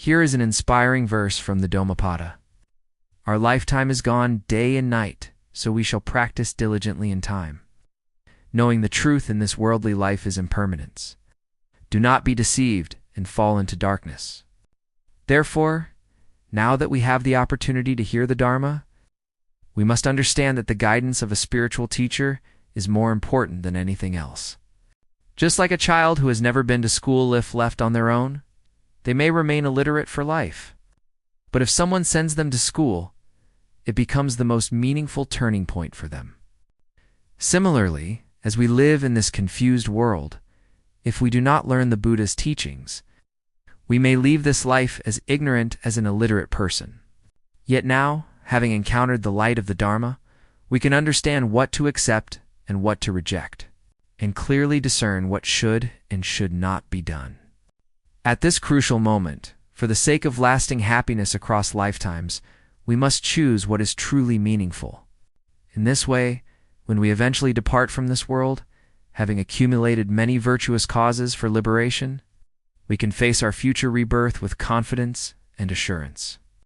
Here is an inspiring verse from the Dhammapada. Our lifetime is gone day and night, so we shall practice diligently in time. Knowing the truth in this worldly life is impermanence. Do not be deceived and fall into darkness. Therefore, now that we have the opportunity to hear the Dharma, we must understand that the guidance of a spiritual teacher is more important than anything else. Just like a child who has never been to school if left on their own, they may remain illiterate for life. But if someone sends them to school, it becomes the most meaningful turning point for them. Similarly, as we live in this confused world, if we do not learn the Buddha's teachings, we may leave this life as ignorant as an illiterate person. Yet now, having encountered the light of the Dharma, we can understand what to accept and what to reject, and clearly discern what should and should not be done. At this crucial moment, for the sake of lasting happiness across lifetimes, we must choose what is truly meaningful. In this way, when we eventually depart from this world, having accumulated many virtuous causes for liberation, we can face our future rebirth with confidence and assurance.